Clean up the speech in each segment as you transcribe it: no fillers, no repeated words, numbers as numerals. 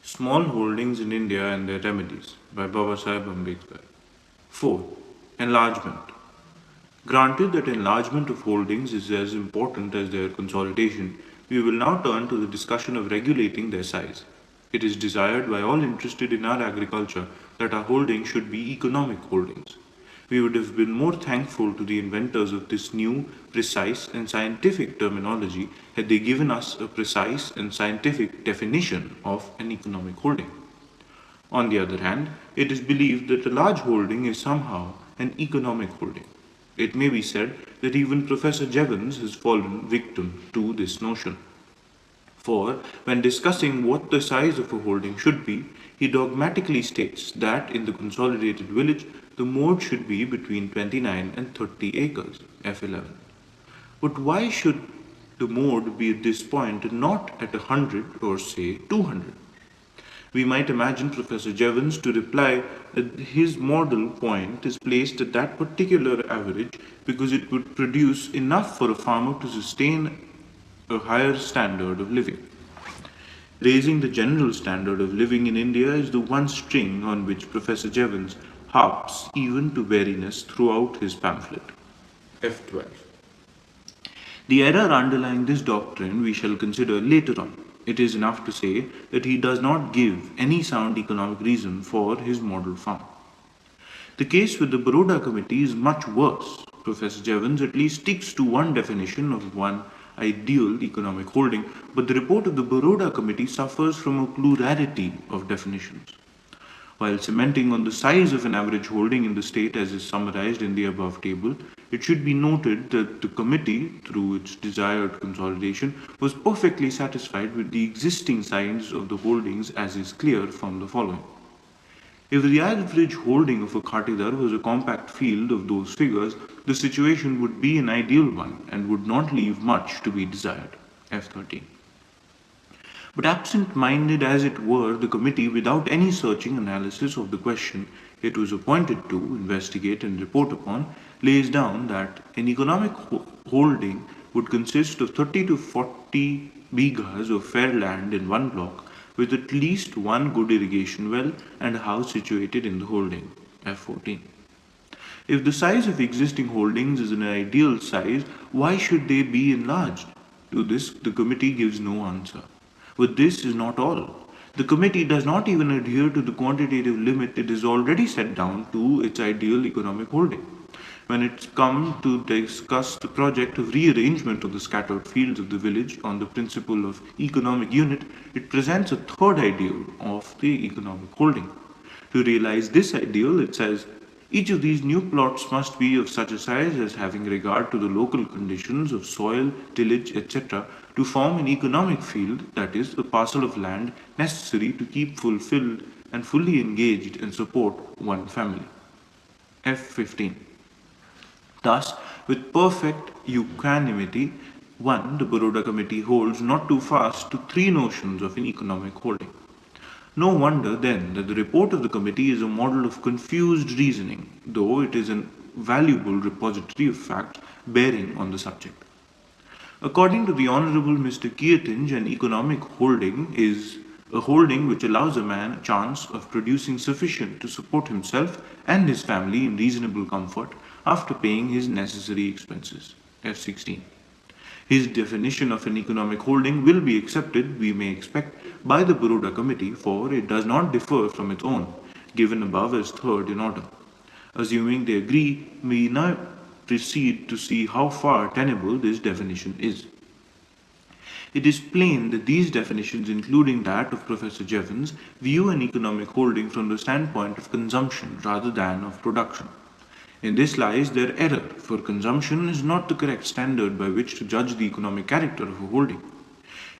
Small Holdings in India and Their Remedies by Babasaheb Ambedkar. 4. Enlargement. Granted that enlargement of holdings is as important as their consolidation, we will now turn to the discussion of regulating their size. It is desired by all interested in our agriculture that our holdings should be economic holdings. We would have been more thankful to the inventors of this new, precise, and scientific terminology had they given us a precise and scientific definition of an economic holding. On the other hand, it is believed that a large holding is somehow an economic holding. It may be said that even Professor Jevons has fallen victim to this notion. For, when discussing what the size of a holding should be, he dogmatically states that in the consolidated village, the mode should be between 29 and 30 acres, F11. But why should the mode be at this point and not at 100 or say 200? We might imagine Professor Jevons to reply that his model point is placed at that particular average because it would produce enough for a farmer to sustain a higher standard of living. Raising the general standard of living in India is the one string on which Professor Jevons harps even to weariness throughout his pamphlet. F12. The error underlying this doctrine we shall consider later on. It is enough to say that he does not give any sound economic reason for his model farm. The case with the Baroda Committee is much worse. Professor Jevons at least sticks to one definition of one ideal economic holding, but the report of the Baroda Committee suffers from a plurality of definitions. While cementing on the size of an average holding in the state as is summarized in the above table, it should be noted that the committee, through its desired consolidation, was perfectly satisfied with the existing size of the holdings as is clear from the following. If the average holding of a khatidar was a compact field of those figures, the situation would be an ideal one and would not leave much to be desired. F13. But absent-minded as it were, the committee, without any searching analysis of the question it was appointed to investigate and report upon, lays down that an economic holding would consist of 30 to 40 bighas of fair land in one block, with at least one good irrigation well and a house situated in the holding. F14. If the size of existing holdings is an ideal size, why should they be enlarged? To this, the committee gives no answer. But this is not all. The committee does not even adhere to the quantitative limit it has already set down to its ideal economic holding. When it's come to discuss the project of rearrangement of the scattered fields of the village on the principle of economic unit, it presents a third ideal of the economic holding. To realize this ideal, it says, each of these new plots must be of such a size as having regard to the local conditions of soil, tillage, etc., to form an economic field, that is, a parcel of land necessary to keep fulfilled and fully engaged and support one family. F15. Thus, with perfect equanimity, the Baroda Committee holds not too fast to three notions of an economic holding. No wonder then that the report of the committee is a model of confused reasoning, though it is a valuable repository of facts bearing on the subject. According to the Honorable Mr. Keatinge, an economic holding is a holding which allows a man a chance of producing sufficient to support himself and his family in reasonable comfort after paying his necessary expenses. F16. His definition of an economic holding will be accepted, we may expect, by the Baroda Committee, for it does not differ from its own, given above as third in order. Assuming they agree, we now proceed to see how far tenable this definition is. It is plain that these definitions, including that of Professor Jevons, view an economic holding from the standpoint of consumption rather than of production. In this lies their error, for consumption is not the correct standard by which to judge the economic character of a holding.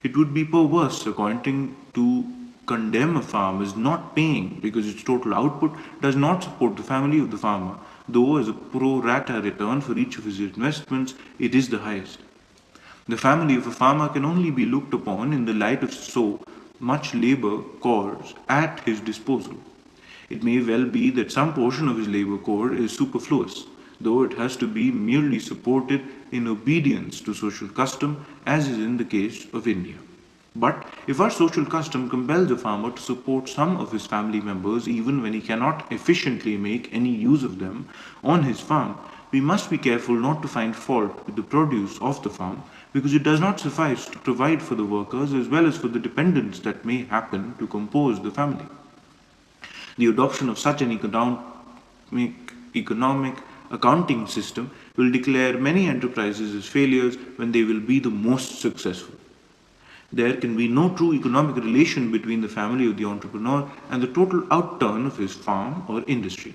It would be perverse, according to condemn a farm as not paying because its total output does not support the family of the farmer, though as a pro rata return for each of his investments it is the highest. The family of a farmer can only be looked upon in the light of so much labor corps at his disposal. It may well be that some portion of his labor corps is superfluous, though it has to be merely supported in obedience to social custom, as is in the case of India. But if our social custom compels a farmer to support some of his family members even when he cannot efficiently make any use of them on his farm, we must be careful not to find fault with the produce of the farm because it does not suffice to provide for the workers as well as for the dependents that may happen to compose the family. The adoption of such an economic accounting system will declare many enterprises as failures when they will be the most successful. There can be no true economic relation between the family of the entrepreneur and the total outturn of his farm or industry.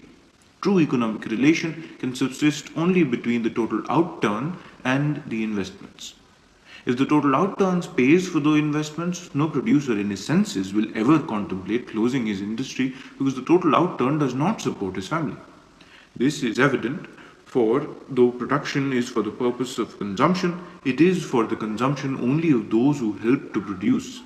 True economic relation can subsist only between the total outturn and the investments. If the total outturns pays for the investments, no producer in his senses will ever contemplate closing his industry because the total outturn does not support his family. This is evident, for though production is for the purpose of consumption, it is for the consumption only of those who help to produce.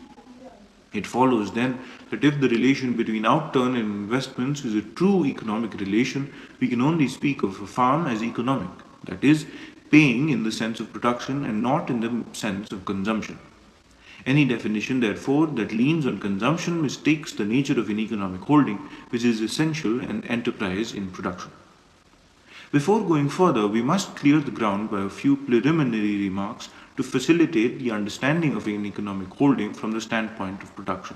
It follows then that if the relation between outturn and investments is a true economic relation, we can only speak of a farm as economic, that is, paying in the sense of production and not in the sense of consumption. Any definition, therefore, that leans on consumption mistakes the nature of an economic holding, which is essential an enterprise in production. Before going further, we must clear the ground by a few preliminary remarks to facilitate the understanding of an economic holding from the standpoint of production.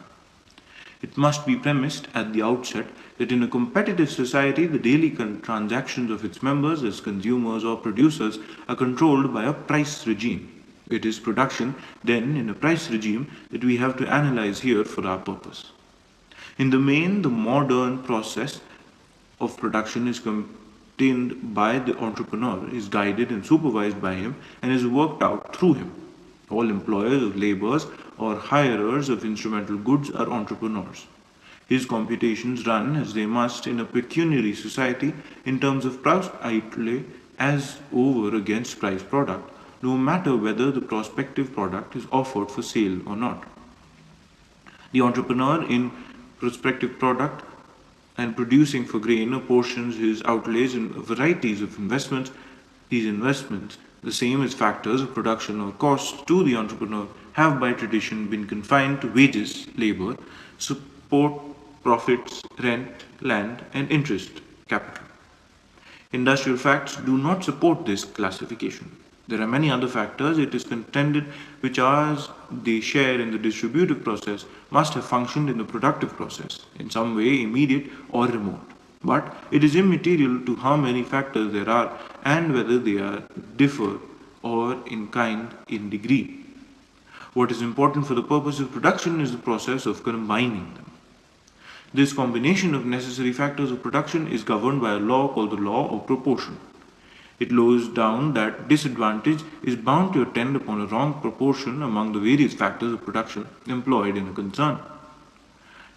It must be premised at the outset that in a competitive society, the daily transactions of its members as consumers or producers are controlled by a price regime. It is production, then, in a price regime that we have to analyze here for our purpose. In the main, the modern process of production is contained by the entrepreneur, is guided and supervised by him, and is worked out through him. All employers of laborers or hirers of instrumental goods are entrepreneurs. His computations run as they must in a pecuniary society in terms of price outlay as over against price product, no matter whether the prospective product is offered for sale or not. The entrepreneur in prospective product and producing for grain apportions his outlays in varieties of investments. These investments, the same as factors of production or costs to the entrepreneur, have by tradition been confined to wages, labor, support, profits, rent, land, and interest, capital. Industrial facts do not support this classification. There are many other factors, it is contended, which as they share in the distributive process must have functioned in the productive process, in some way immediate or remote. But it is immaterial to how many factors there are and whether they are differ or in kind in degree. What is important for the purpose of production is the process of combining them. This combination of necessary factors of production is governed by a law called the law of proportion. It lays down that disadvantage is bound to attend upon a wrong proportion among the various factors of production employed in a concern.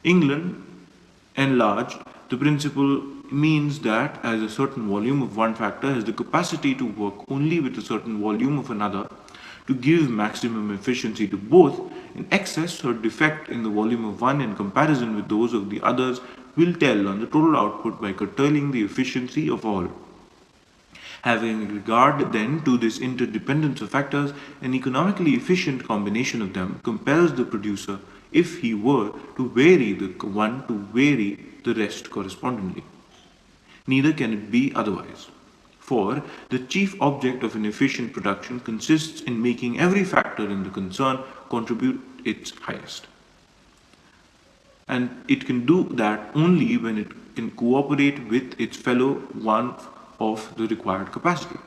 England enlarged the principle means that as a certain volume of one factor has the capacity to work only with a certain volume of another to give maximum efficiency to both, an excess or defect in the volume of one in comparison with those of the others will tell on the total output by curtailing the efficiency of all. Having regard then to this interdependence of factors, an economically efficient combination of them compels the producer, if he were to vary the one, to vary the rest correspondingly. Neither can it be otherwise. For the chief object of an efficient production consists in making every factor in the concern contribute its highest. And it can do that only when it can cooperate with its fellow one of the required capacity.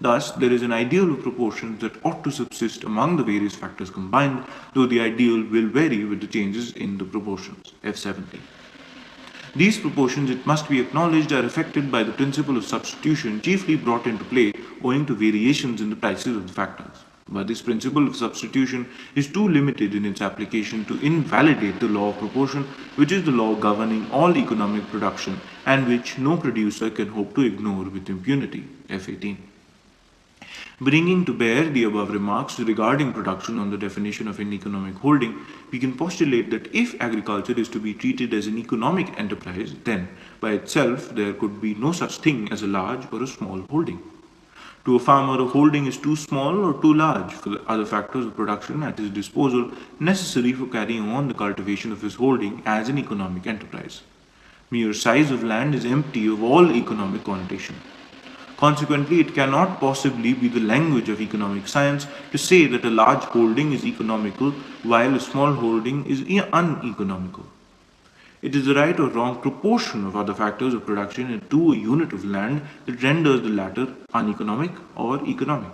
Thus, there is an ideal of proportions that ought to subsist among the various factors combined, though the ideal will vary with the changes in the proportions. F17. These proportions, it must be acknowledged, are affected by the principle of substitution chiefly brought into play owing to variations in the prices of the factors. But this principle of substitution is too limited in its application to invalidate the law of proportion, which is the law governing all economic production and which no producer can hope to ignore with impunity. F18. Bringing to bear the above remarks regarding production on the definition of an economic holding, we can postulate that if agriculture is to be treated as an economic enterprise, then by itself there could be no such thing as a large or a small holding. To a farmer, a holding is too small or too large for the other factors of production at his disposal necessary for carrying on the cultivation of his holding as an economic enterprise. Mere size of land is empty of all economic connotation. Consequently, it cannot possibly be the language of economic science to say that a large holding is economical while a small holding is uneconomical. It is the right or wrong proportion of other factors of production into a unit of land that renders the latter uneconomic or economic.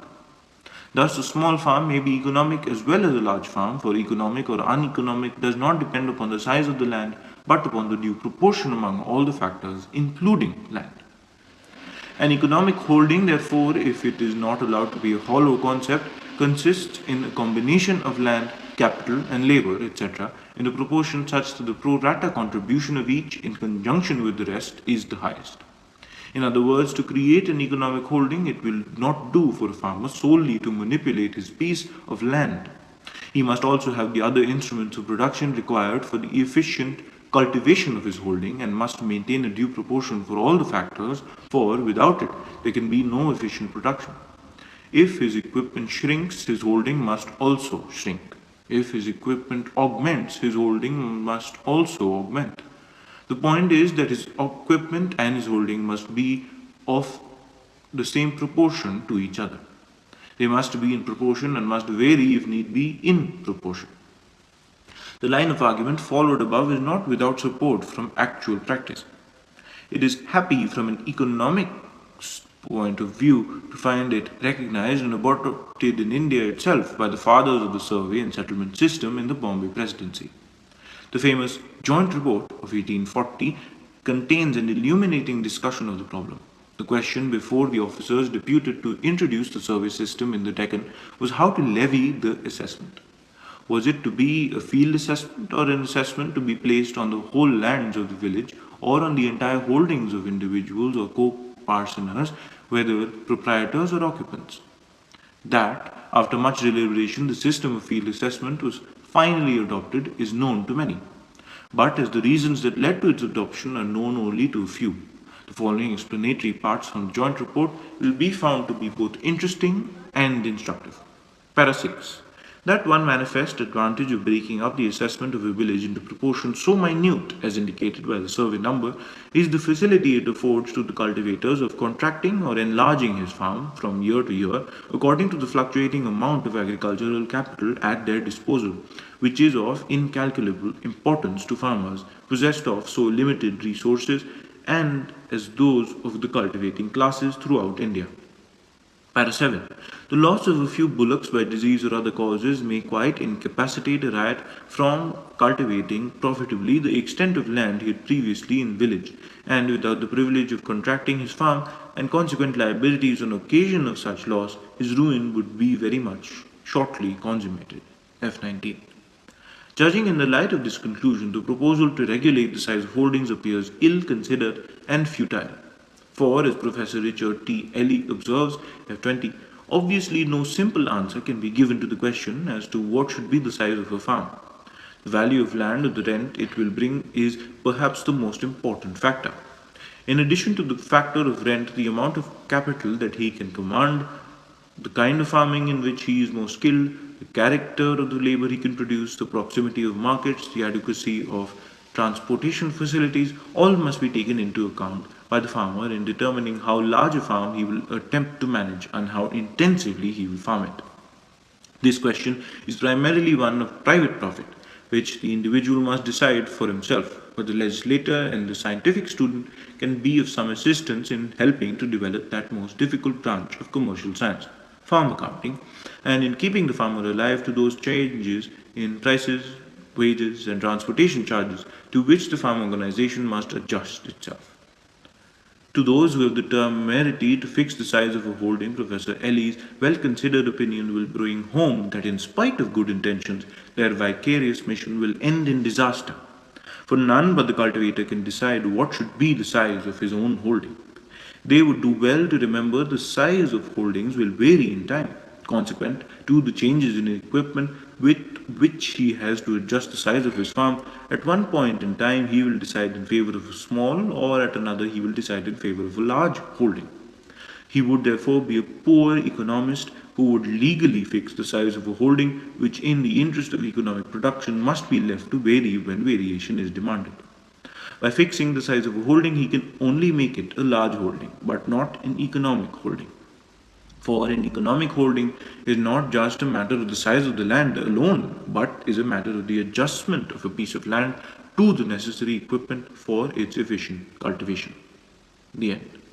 Thus, a small farm may be economic as well as a large farm, for economic or uneconomic does not depend upon the size of the land but upon the due proportion among all the factors, including land. An economic holding, therefore, if it is not allowed to be a hollow concept, consists in a combination of land, capital, and labor, etc., in a proportion such that the pro rata contribution of each in conjunction with the rest is the highest. In other words, to create an economic holding, it will not do for a farmer solely to manipulate his piece of land. He must also have the other instruments of production required for the efficient cultivation of his holding and must maintain a due proportion for all the factors, for without it there can be no efficient production. If his equipment shrinks, his holding must also shrink. If his equipment augments, his holding must also augment. The point is that his equipment and his holding must be of the same proportion to each other. They must be in proportion and must vary if need be in proportion. The line of argument followed above is not without support from actual practice. It is happy from an economic point of view to find it recognized and adopted in India itself by the fathers of the survey and settlement system in the Bombay Presidency. The famous Joint Report of 1840 contains an illuminating discussion of the problem. The question before the officers deputed to introduce the survey system in the Deccan was how to levy the assessment. Was it to be a field assessment or an assessment to be placed on the whole lands of the village or on the entire holdings of individuals or co-parsoners, whether proprietors or occupants? That, after much deliberation, the system of field assessment was finally adopted is known to many. But as the reasons that led to its adoption are known only to a few, the following explanatory parts from the joint report will be found to be both interesting and instructive. Para 6. That one manifest advantage of breaking up the assessment of a village into proportions so minute as indicated by the survey number is the facility it affords to the cultivators of contracting or enlarging his farm from year to year according to the fluctuating amount of agricultural capital at their disposal, which is of incalculable importance to farmers possessed of so limited resources and as those of the cultivating classes throughout India. Para 7. The loss of a few bullocks by disease or other causes may quite incapacitate a riot from cultivating profitably the extent of land he had previously in village, and without the privilege of contracting his farm and consequent liabilities on occasion of such loss, his ruin would be very much shortly consummated. F19. Judging in the light of this conclusion, the proposal to regulate the size of holdings appears ill-considered and futile. For, as Professor Richard T. Ely observes, F20, obviously no simple answer can be given to the question as to what should be the size of a farm. The value of land or the rent it will bring is perhaps the most important factor. In addition to the factor of rent, the amount of capital that he can command, the kind of farming in which he is most skilled, the character of the labor he can produce, the proximity of markets, the adequacy of transportation facilities, all must be taken into account by the farmer in determining how large a farm he will attempt to manage and how intensively he will farm it. This question is primarily one of private profit, which the individual must decide for himself, but the legislator and the scientific student can be of some assistance in helping to develop that most difficult branch of commercial science, farm accounting, and in keeping the farmer alive to those changes in prices, wages, and transportation charges to which the farm organization must adjust itself. To those who have the temerity to fix the size of a holding, Professor Ely's well-considered opinion will bring home that in spite of good intentions, their vicarious mission will end in disaster. For none but the cultivator can decide what should be the size of his own holding. They would do well to remember the size of holdings will vary in time, consequent to the changes in equipment with which he has to adjust the size of his farm. At one point in time, he will decide in favor of a small, or at another, he will decide in favor of a large holding. He would therefore be a poor economist who would legally fix the size of a holding, which, in the interest of economic production, must be left to vary when variation is demanded. By fixing the size of a holding, he can only make it a large holding, but not an economic holding. For an economic holding is not just a matter of the size of the land alone, but is a matter of the adjustment of a piece of land to the necessary equipment for its efficient cultivation. The end.